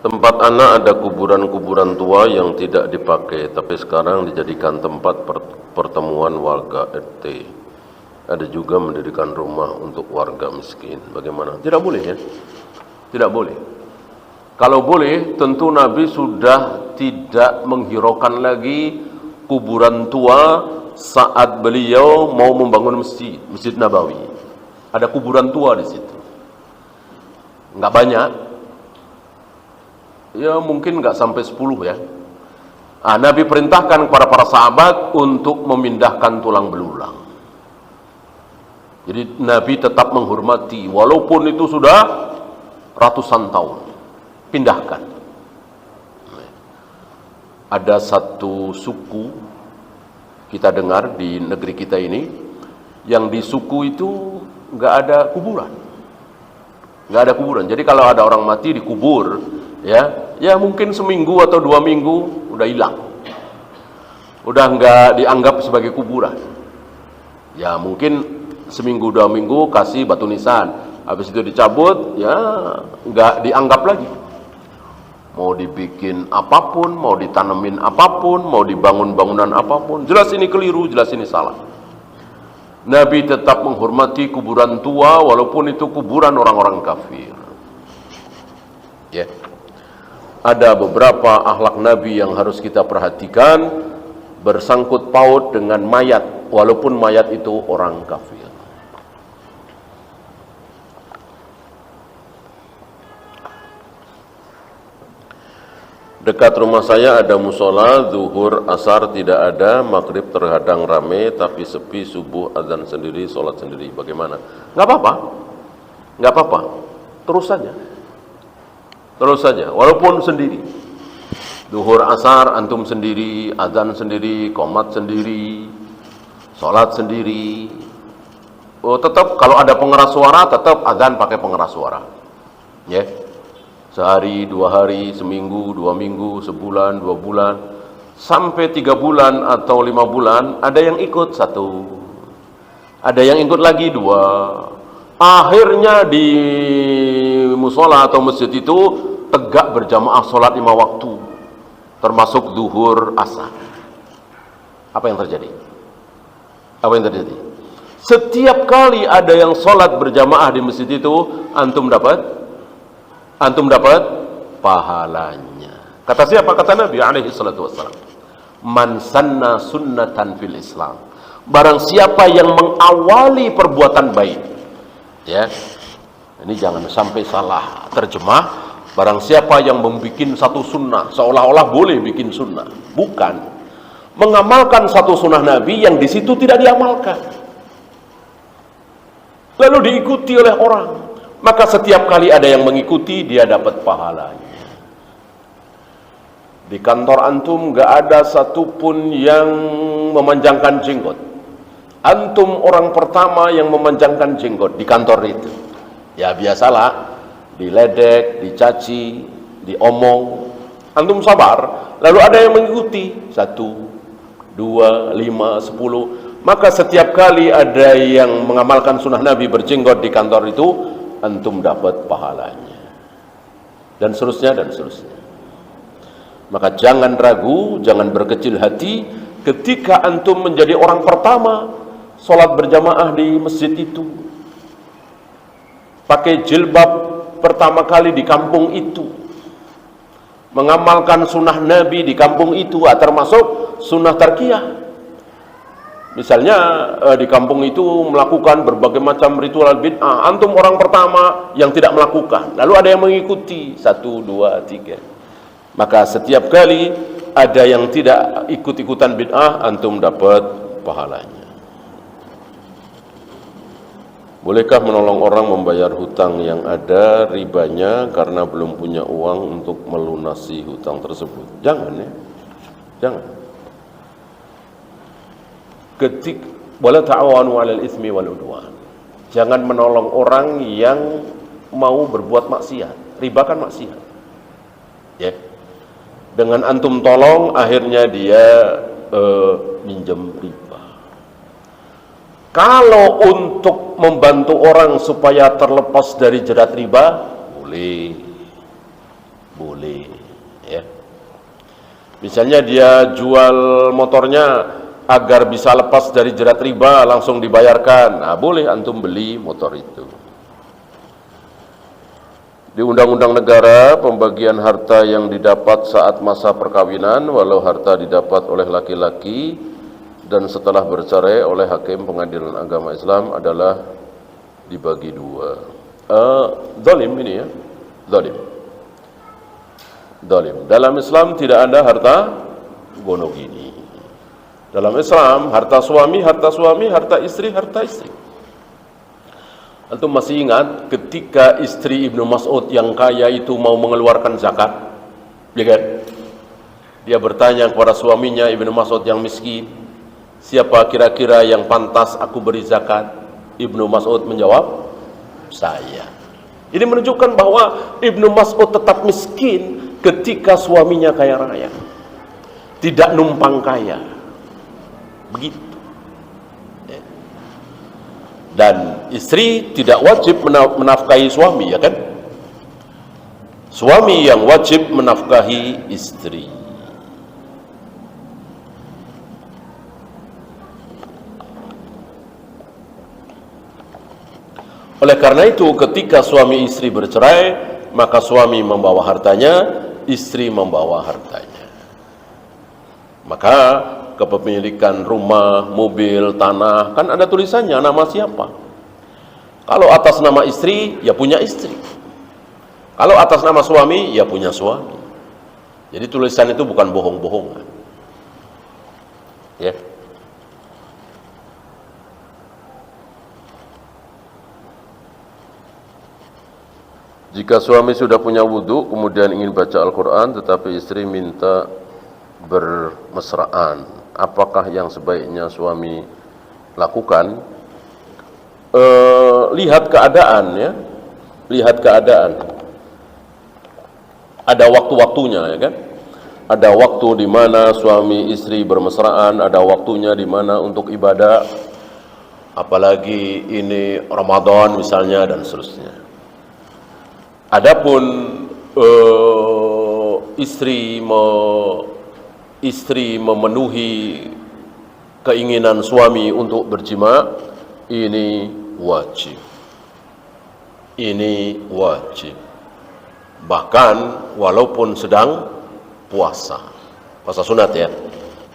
Tempat anak ada kuburan-kuburan tua yang tidak dipakai, tapi sekarang dijadikan tempat pertemuan warga RT. Ada juga mendirikan rumah untuk warga miskin. Bagaimana? Tidak boleh ya? Tidak boleh. Kalau boleh, tentu Nabi sudah tidak menghiraukan lagi kuburan tua saat beliau mau membangun Masjid Nabawi. Ada kuburan tua di situ. Enggak banyak. Ya mungkin nggak sampai 10 ya. Nabi perintahkan kepada para sahabat untuk memindahkan tulang belulang. Jadi Nabi tetap menghormati walaupun itu sudah ratusan tahun. Pindahkan. Ada satu suku kita dengar di negeri kita ini, yang di suku itu nggak ada kuburan. Nggak ada kuburan. Jadi kalau ada orang mati dikubur, ya mungkin seminggu atau 2 minggu udah hilang, udah nggak dianggap sebagai kuburan. Ya mungkin seminggu 2 minggu kasih batu nisan, habis itu dicabut, ya nggak dianggap lagi. Mau dibikin apapun, mau ditanemin apapun, mau dibangun bangunan apapun, jelas ini keliru, jelas ini salah. Nabi tetap menghormati kuburan tua walaupun itu kuburan orang-orang kafir. Ya. Ada beberapa akhlak Nabi yang harus kita perhatikan bersangkut paut dengan mayat walaupun mayat itu orang kafir. Dekat rumah saya ada musola, zuhur, asar tidak ada, maghrib terkadang rame, tapi sepi, subuh, azan sendiri, sholat sendiri. Bagaimana? Nggak apa-apa, nggak apa-apa. Terus saja, walaupun sendiri. Zuhur, asar, antum sendiri, azan sendiri, qomat sendiri, sholat sendiri. Oh, tetap kalau ada pengeras suara, tetap azan pakai pengeras suara. Ya. Sehari, 2 hari, seminggu, 2 minggu, sebulan, 2 bulan, sampai 3 bulan atau 5 bulan, ada yang ikut 1, ada yang ikut lagi 2. Akhirnya di musola atau masjid itu tegak berjamaah sholat 5 waktu, termasuk zuhur, asar. Apa yang terjadi? Setiap kali ada yang sholat berjamaah di masjid itu, antum dapat pahalanya. Kata siapa? Kata Nabi alaihi salatu wassalam, man sanna sunnatan fil Islam, barang siapa yang mengawali perbuatan baik. Ya, ini jangan sampai salah terjemah. Barang siapa yang membuat satu sunnah, seolah-olah boleh bikin sunnah. Bukan. Mengamalkan satu sunnah Nabi yang di situ tidak diamalkan, lalu diikuti oleh orang, maka setiap kali ada yang mengikuti, dia dapat pahalanya. Di kantor antum gak ada satupun yang memanjangkan jenggot. Antum orang pertama yang memanjangkan jenggot di kantor itu. Ya biasalah, diledek, dicaci, diomong. Antum sabar, lalu ada yang mengikuti 1, 2, 5, 10. Maka setiap kali ada yang mengamalkan sunnah Nabi berjenggot di kantor itu, antum dapat pahalanya. Dan seterusnya. Maka jangan ragu, jangan berkecil hati ketika antum menjadi orang pertama sholat berjamaah di masjid itu, pakai jilbab pertama kali di kampung itu, mengamalkan sunnah Nabi di kampung itu, termasuk sunnah tarkiyah. Misalnya di kampung itu melakukan berbagai macam ritual bid'ah, antum orang pertama yang tidak melakukan, lalu ada yang mengikuti 1, 2, 3. Maka setiap kali ada yang tidak ikut-ikutan bid'ah, antum dapat pahalanya. Bolehkah menolong orang membayar hutang yang ada ribanya karena belum punya uang untuk melunasi hutang tersebut? Jangan ya, jangan. Wala ta'awanu 'alal itsmi wal 'udwan. Jangan menolong orang yang mau berbuat maksiat. Riba kan maksiat. Ya. Dengan antum tolong, akhirnya dia minjem riba. Kalau untuk membantu orang supaya terlepas dari jerat riba, boleh. boleh, ya. Misalnya dia jual motornya agar bisa lepas dari jerat riba, langsung dibayarkan. Nah, boleh antum beli motor itu. Di Undang-Undang Negara, pembagian harta yang didapat saat masa perkawinan, walau harta didapat oleh laki-laki dan setelah bercerai oleh hakim pengadilan agama Islam adalah dibagi dua. Zalim ini ya, zalim. Zalim. Dalam Islam tidak ada harta gonogini. Dalam Islam, harta suami, harta istri, harta istri. Antum masih ingat ketika istri Ibnu Mas'ud yang kaya itu mau mengeluarkan zakat? Ya kan? Dia bertanya kepada suaminya Ibnu Mas'ud yang miskin, siapa kira-kira yang pantas aku beri zakat? Ibnu Mas'ud menjawab, saya. Ini menunjukkan bahwa Ibnu Mas'ud tetap miskin ketika suaminya kaya raya. Tidak numpang kaya. Begitu. Dan istri tidak wajib menafkahi suami, ya kan? Suami yang wajib menafkahi istri. Oleh karena itu, ketika suami istri bercerai, maka suami membawa hartanya, istri membawa hartanya. Maka kepemilikan rumah, mobil, tanah, kan ada tulisannya nama siapa. Kalau atas nama istri, ya punya istri. Kalau atas nama suami, ya punya suami. Jadi tulisan itu bukan bohong-bohongan. Ya. Jika suami sudah punya wudhu, kemudian ingin baca Al-Quran, tetapi istri minta bermesraan, apakah yang sebaiknya suami lakukan? Lihat keadaan, ya. Lihat keadaan. Ada waktu-waktunya, ya kan? Ada waktu di mana suami istri bermesraan, ada waktunya di mana untuk ibadah, apalagi ini Ramadan misalnya, dan seterusnya. Adapun istri memenuhi keinginan suami untuk berjima, ini wajib. Ini wajib. Bahkan walaupun sedang puasa sunat ya,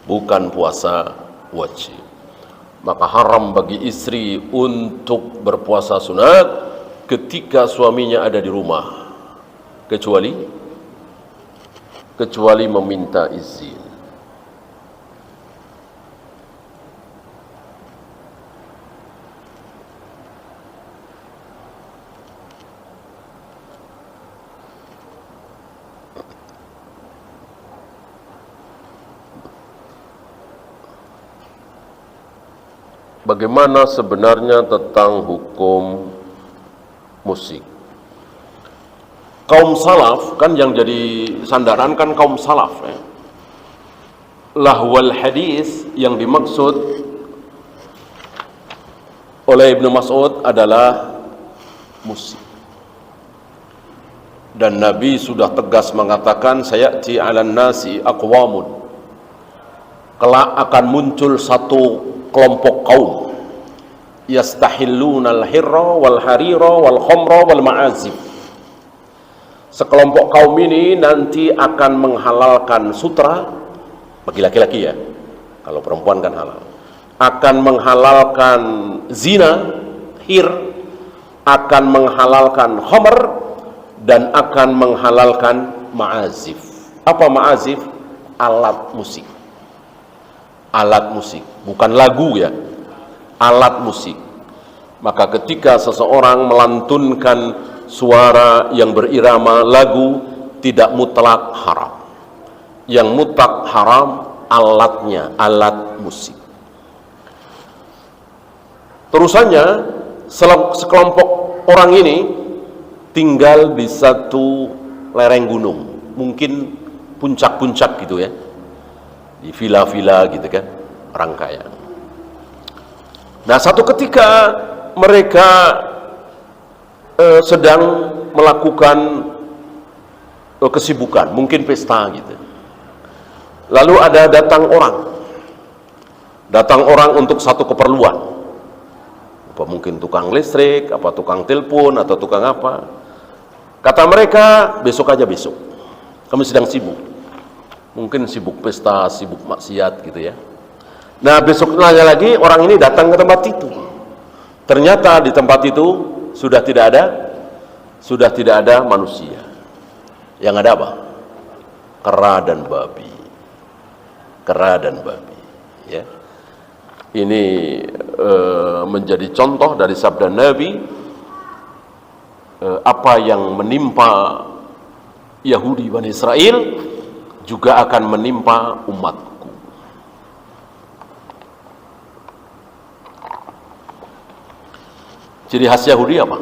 bukan puasa wajib. Maka haram bagi istri untuk berpuasa sunat ketika suaminya ada di rumah, kecuali meminta izin. Bagaimana sebenarnya tentang hukum musik? Kaum salaf kan yang jadi sandaran kan kaum salaf ya. Lahwal hadis yang dimaksud oleh Ibnu Mas'ud adalah musik. Dan Nabi sudah tegas mengatakan, sayati 'alan nasi aqwamun, kelak akan muncul satu kelompok kaum, yastahillunal hirra wal harira wal khamra wal ma'azif. Sekelompok kaum ini nanti akan menghalalkan sutra bagi laki-laki ya, kalau perempuan kan halal, akan menghalalkan zina, hir, akan menghalalkan khamr, dan akan menghalalkan ma'azif. Apa ma'azif? Alat musik. Alat musik, bukan lagu ya, alat musik. Maka ketika seseorang melantunkan suara yang berirama lagu, tidak mutlak haram. Yang mutlak haram alatnya, alat musik. Terusannya, sekelompok orang ini tinggal di satu lereng gunung, mungkin puncak-puncak gitu ya, di villa-villa gitu kan, orang kaya. Nah, satu ketika mereka sedang melakukan kesibukan, mungkin pesta gitu. Lalu ada datang orang untuk satu keperluan, apa mungkin tukang listrik, apa tukang telepon, atau tukang apa. Kata mereka, besok aja, besok kami sedang sibuk, mungkin sibuk pesta, sibuk maksiat gitu ya. Nah besoknya lagi orang ini datang ke tempat itu, ternyata di tempat itu sudah tidak ada manusia. Yang ada apa? Kera dan babi. Ya. Ini menjadi contoh dari sabda Nabi, apa yang menimpa Yahudi Bani Israel juga akan menimpa umatku. Ciri khas Yahudi apa?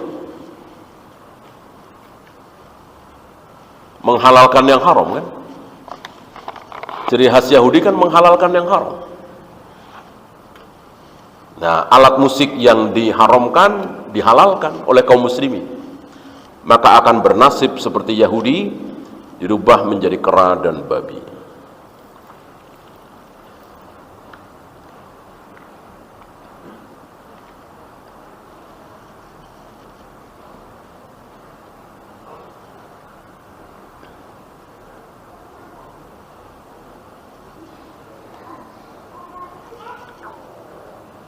Menghalalkan yang haram kan? Ciri khas Yahudi kan menghalalkan yang haram. Nah, alat musik yang diharamkan dihalalkan oleh kaum muslimin, maka akan bernasib seperti Yahudi, dirubah menjadi kera dan babi.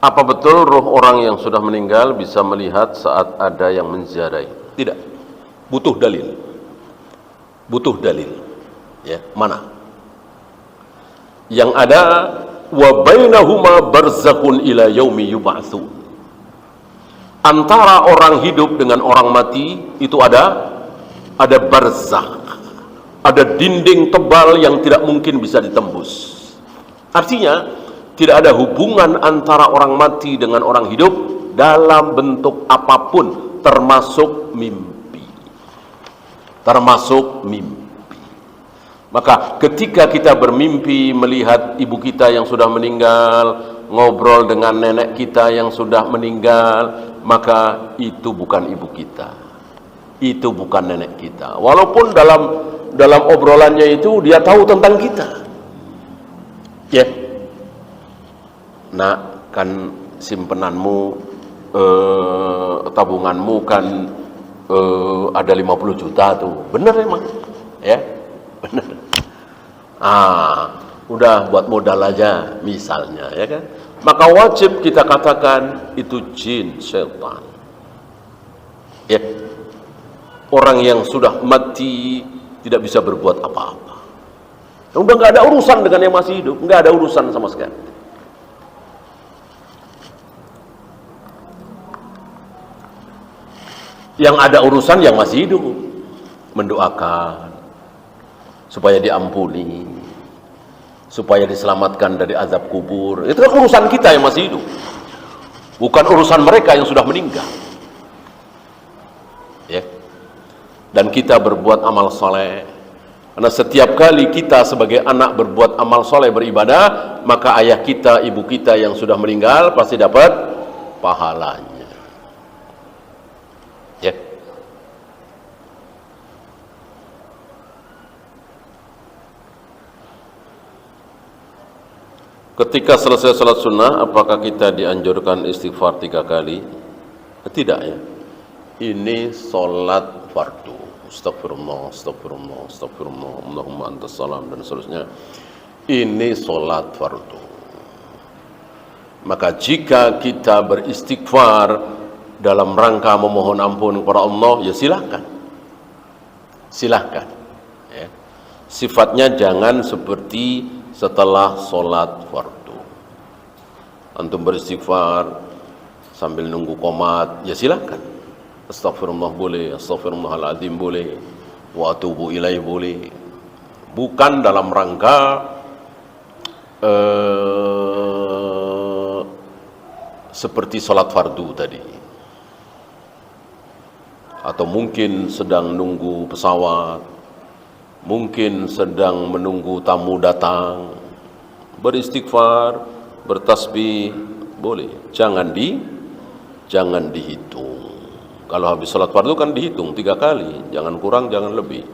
Apa betul roh orang yang sudah meninggal bisa melihat saat ada yang menziarahi? Tidak. Butuh dalil. Ya, mana? Yang ada wa bainahuma barzakhun ila yaumi yub'atsun. Antara orang hidup dengan orang mati itu ada barzakh. Ada dinding tebal yang tidak mungkin bisa ditembus. Artinya tidak ada hubungan antara orang mati dengan orang hidup dalam bentuk apapun, termasuk mimpi. Maka ketika kita bermimpi melihat ibu kita yang sudah meninggal, ngobrol dengan nenek kita yang sudah meninggal, maka itu bukan ibu kita, itu bukan nenek kita. Walaupun dalam obrolannya itu dia tahu tentang kita. Ya. Nak, kan simpenanmu, tabunganmu kan ada 50 juta tuh. Bener emang, ya, bener. Udah buat modal aja misalnya, ya kan. Maka wajib kita katakan itu jin, setan. Ya, orang yang sudah mati tidak bisa berbuat apa-apa. Udah nggak ada urusan dengan yang masih hidup, nggak ada urusan sama sekali. Yang ada urusan yang masih hidup, mendoakan supaya diampuni, supaya diselamatkan dari azab kubur. Itu kan urusan kita yang masih hidup, bukan urusan mereka yang sudah meninggal. Ya. Dan kita berbuat amal soleh, karena setiap kali kita sebagai anak berbuat amal soleh, beribadah, maka ayah kita, ibu kita yang sudah meninggal pasti dapat pahalanya. Ya. Ketika selesai salat sunnah, apakah kita dianjurkan istighfar 3 kali? Tidak ya. Ini salat fardu. Astagfirullah, astagfirullah, astagfirullah, Allahumma antas salam, dan seterusnya. Ini salat fardu. Maka jika kita beristighfar dalam rangka memohon ampun kepada Allah, ya silahkan. Ya. Sifatnya jangan seperti setelah sholat fardu. Antum beristighfar sambil nunggu qomat, ya silahkan. Astagfirullah boleh, astagfirullahaladzim boleh, wa atubu ilaih boleh. Bukan dalam rangka seperti sholat fardu tadi. Atau mungkin sedang nunggu pesawat, mungkin sedang menunggu tamu datang, beristighfar, bertasbih boleh, jangan dihitung. Kalau habis salat fardu kan dihitung 3 kali, jangan kurang, jangan lebih.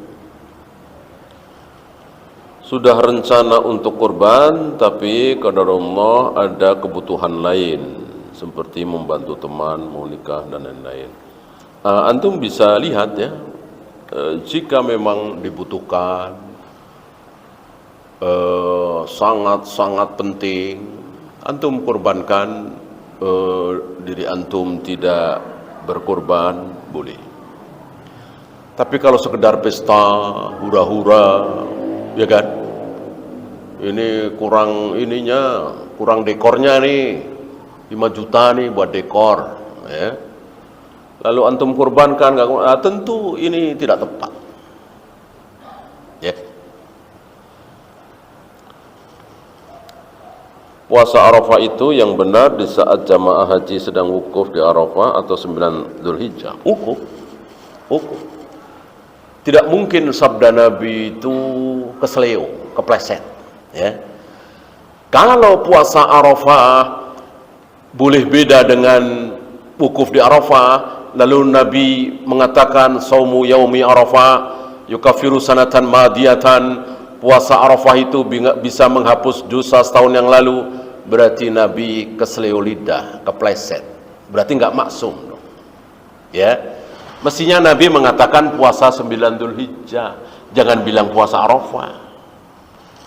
sudah rencana untuk kurban, tapi qadarullah ada kebutuhan lain seperti membantu teman, mau nikah dan lain-lain. Antum bisa lihat ya, jika memang dibutuhkan, sangat-sangat penting, antum kurbankan, diri antum tidak berkurban, boleh. Tapi kalau sekedar pesta, hura-hura, ya kan, ini kurang ininya, kurang dekornya nih, 5 juta nih buat dekor, ya. Lalu antum kurbankan, tentu ini tidak tepat, ya. Puasa Arafah itu yang benar di saat jamaah haji sedang wukuf di Arafah atau 9 Dzulhijjah. Wukuf. Tidak mungkin sabda Nabi itu kesleo, kepleset, ya. Kalau puasa Arafah boleh beda dengan wukuf di Arafah, lalu Nabi mengatakan saumu yaumi Arafah yukaffiru sanatan madiyatan, puasa Arafah itu bisa menghapus dosa setahun yang lalu, berarti Nabi kesleo lidah, kepleset, berarti nggak maksum dong, ya. Mestinya Nabi mengatakan puasa 9 Dzulhijjah, jangan bilang puasa Arafah,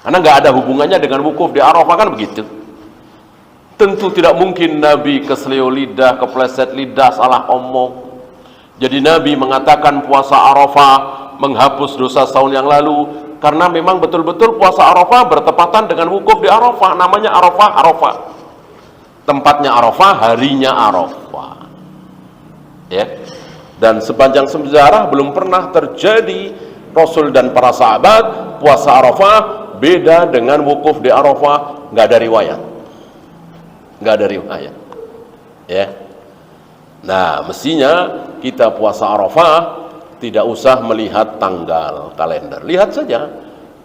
karena nggak ada hubungannya dengan wukuf di Arafah, kan begitu. Tentu tidak mungkin Nabi kesleo lidah, kepleset lidah, salah omong. Jadi Nabi mengatakan puasa Arafah menghapus dosa setahun yang lalu, karena memang betul-betul puasa Arafah bertepatan dengan wukuf di Arafah. Namanya Arafah, tempatnya Arafah, harinya Arafah, ya. Dan sepanjang sejarah belum pernah terjadi Rasul dan para sahabat puasa Arafah beda dengan wukuf di Arafah, nggak ada riwayat, ya. Nah, mestinya kita puasa Arafah tidak usah melihat tanggal kalender, lihat saja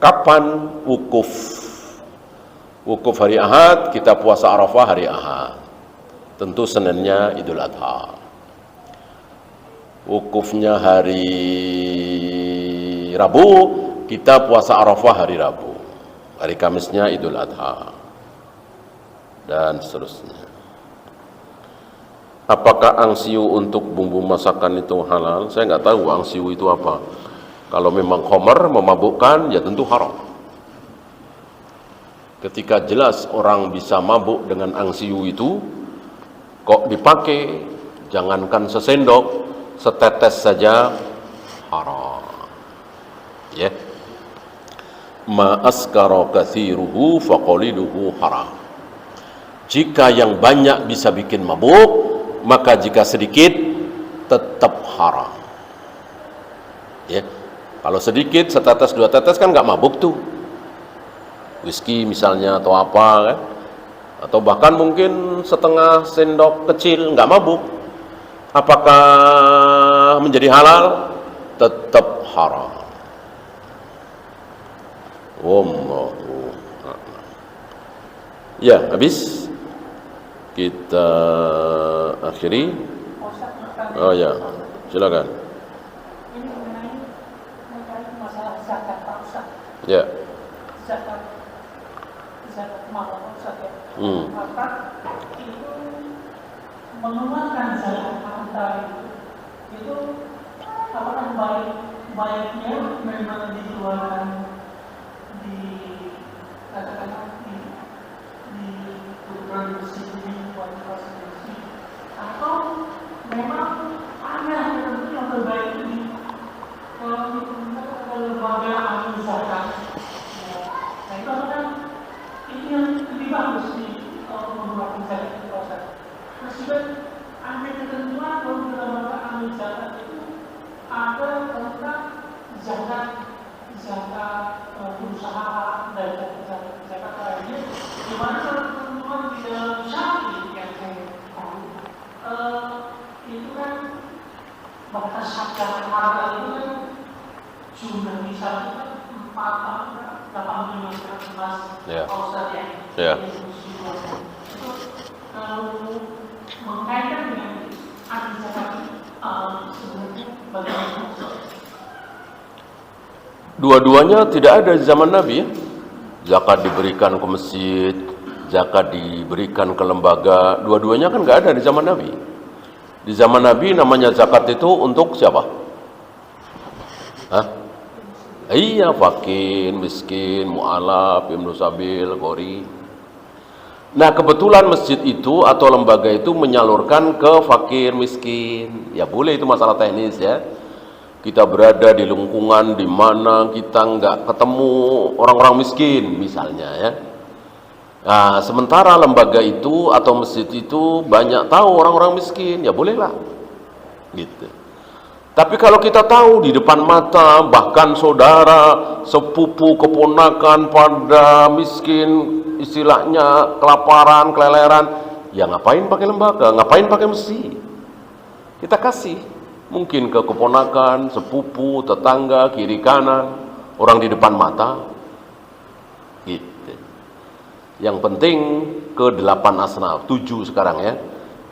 kapan wukuf. Wukuf hari Ahad, kita puasa Arafah hari Ahad, tentu Seninnya Idul Adha. Wukufnya hari Rabu, kita puasa Arafah hari Rabu. Hari Kamisnya Idul Adha, dan seterusnya. Apakah angsiu untuk bumbu masakan itu halal? Saya nggak tahu angsiu itu apa. Kalau memang khamar, memabukkan, ya tentu haram. Ketika jelas orang bisa mabuk dengan angsiu itu, kok dipakai, jangankan sesendok, setetes saja haram, ya. Ma askara katsiruhu faqaliluhu haram. Jika yang banyak bisa bikin mabuk, maka jika sedikit tetap haram, ya. Kalau sedikit, setetes 2 tetes kan nggak mabuk tuh, whisky misalnya atau apa kan, atau bahkan mungkin setengah sendok kecil nggak mabuk. Apakah menjadi halal? Tetap haram. Wallahu a'lam. Ya, habis kita akhiri. Oh ya, silakan. Ini mengenai masalah zakat Pak Ustaz. Ya. Zakat mal Pak Ustaz ya. Maka itu mengeluarkan zakat harta itu apakah baiknya memang dikeluarkan di katakanlah di kebutuhan bersih buat bersih, atau memang ada yang terbaik ini kalau kita lembaga ahli zakat. Nah itu kan ini yang lebih bagus nih kalau menggunakan zakat di pasar. Meskipun ada ketentuan kalau di lembaga ahli zakat itu ada tentang zakat berusaha dan zakat lainnya, di mana ketentuan di dalam syariat yang saya tahu itu kan batas zakat harga itu kan jumlah misalnya kan 4,85 Ustaz ya. Itu kalau mengkaitkan dengan ahli zakat sebenarnya bagaimana? Dua-duanya tidak ada di zaman Nabi, ya. zakat diberikan ke masjid, zakat diberikan ke lembaga. Dua-duanya kan nggak ada di zaman Nabi. Di zaman Nabi namanya zakat itu untuk siapa? Hah? Iya, fakir, miskin, mu'alaf, ibnu sabil, gori. Nah, kebetulan masjid itu atau lembaga itu menyalurkan ke fakir, miskin. Ya boleh, itu masalah teknis ya. Kita berada di lingkungan di mana kita nggak ketemu orang-orang miskin misalnya ya. Nah, sementara lembaga itu atau masjid itu banyak tahu orang-orang miskin, ya bolehlah. Gitu. Tapi kalau kita tahu di depan mata bahkan saudara, sepupu, keponakan pada miskin, istilahnya kelaparan, keleleran, ya ngapain pakai lembaga, ngapain pakai masjid? Kita kasih mungkin ke keponakan, sepupu, tetangga, kiri kanan, orang di depan mata. Gitu. Yang penting ke 8 asnaf, 7 sekarang ya.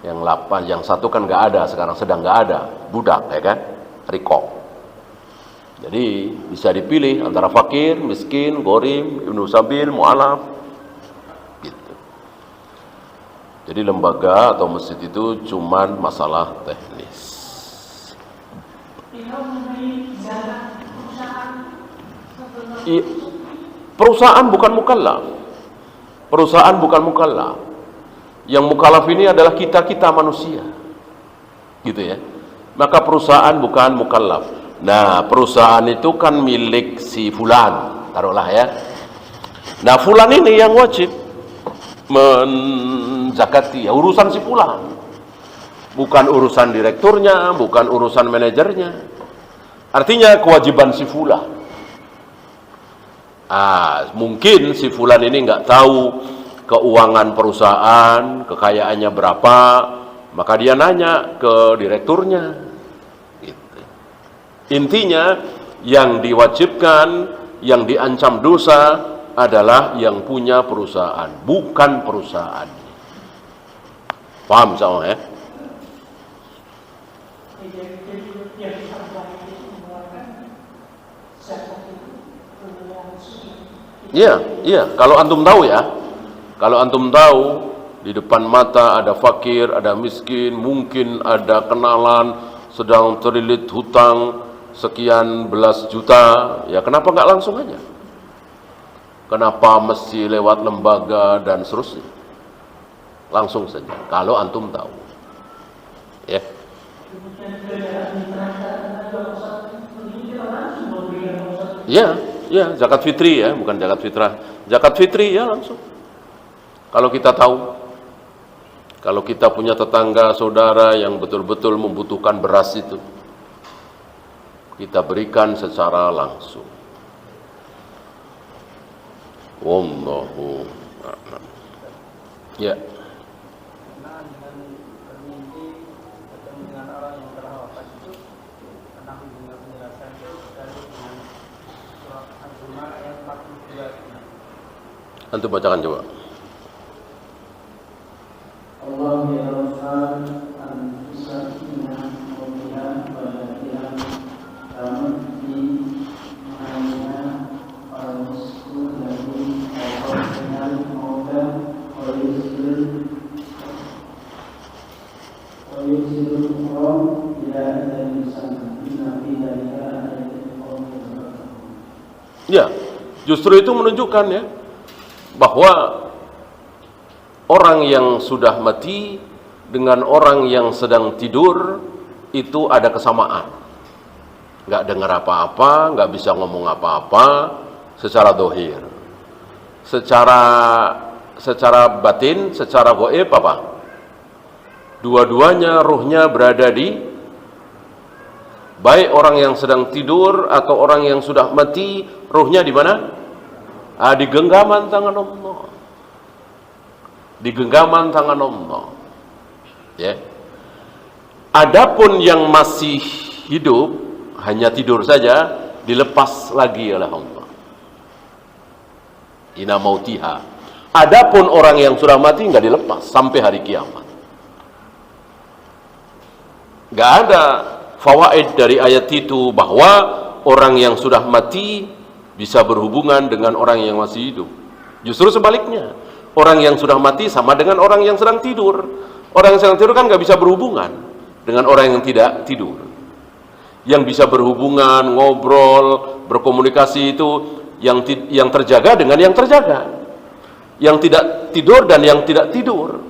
Yang 8, yang 1 kan nggak ada sekarang, sedang nggak ada, budak ya kan, rikok. Jadi bisa dipilih antara fakir, miskin, gorim, ibnu sabil, mu'alaf. Gitu. Jadi lembaga atau masjid itu cuman masalah teknis. Perusahaan bukan mukallaf. Perusahaan bukan mukallaf. Yang mukallaf ini adalah kita-kita manusia. Gitu ya. Maka perusahaan bukan mukallaf. Nah, perusahaan itu kan milik si fulan, taruhlah ya. Nah, fulan ini yang wajib menzakati, ya, urusan si fulan. Bukan urusan direkturnya, bukan urusan manajernya. Artinya kewajiban si fulan. Mungkin si fulan ini nggak tahu keuangan perusahaan, kekayaannya berapa, maka dia nanya ke direkturnya. Gitu. Intinya yang diwajibkan, yang diancam dosa adalah yang punya perusahaan, bukan perusahaan. Paham sama ya? Iya, kalau antum tahu ya. Kalau antum tahu di depan mata ada fakir, ada miskin, mungkin ada kenalan sedang terlilit hutang sekian belas juta, ya kenapa nggak langsung aja? Kenapa mesti lewat lembaga dan seterusnya? Langsung saja, kalau antum tahu. Ya. Ya, zakat fitri ya, bukan zakat fitrah. Zakat fitri ya langsung. Kalau kita tahu, kalau kita punya tetangga, saudara yang betul-betul membutuhkan beras itu, kita berikan secara langsung. Wallahu a'lam. Ya. Antum bacakan coba. Allah ya Rasul an-fusina mu'minah walakian ramadi ma'ina al-musku dari al-qasinal mawda wa yusil qom bila ada misalnya nabi dari Ya, justru itu menunjukkan ya bahwa orang yang sudah mati dengan orang yang sedang tidur itu ada kesamaan. Nggak dengar apa-apa, nggak bisa ngomong apa-apa secara dohir. Secara batin, secara goib apa? Dua-duanya ruhnya berada di, baik orang yang sedang tidur atau orang yang sudah mati, ruhnya di mana? Di genggaman tangan Allah. Di genggaman tangan Allah. Ya. Adapun yang masih hidup hanya tidur saja, dilepas lagi oleh Allah. Ina mautiha. Adapun orang yang sudah mati nggak dilepas sampai hari kiamat. Nggak ada fawaid dari ayat itu bahwa orang yang sudah mati bisa berhubungan dengan orang yang masih hidup. Justru sebaliknya, orang yang sudah mati sama dengan orang yang sedang tidur. Orang yang sedang tidur kan nggak bisa berhubungan dengan orang yang tidak tidur. Yang bisa berhubungan, ngobrol, berkomunikasi itu yang terjaga dengan yang terjaga. Yang tidak tidur dan yang tidak tidur.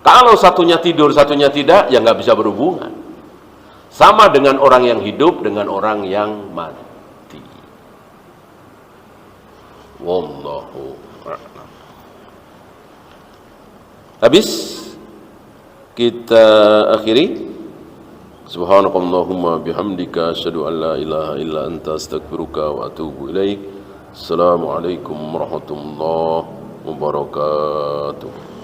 Kalau satunya tidur, satunya tidak, ya nggak bisa berhubungan. Sama dengan orang yang hidup dengan orang yang mati. Wallahu a'lam. Habis kita akhiri. Subhanakallahumma bihamdika asyhadu an la ilaha illa anta astaghfiruka wa atubu ilaik. Assalamualaikum warahmatullahi wabarakatuh.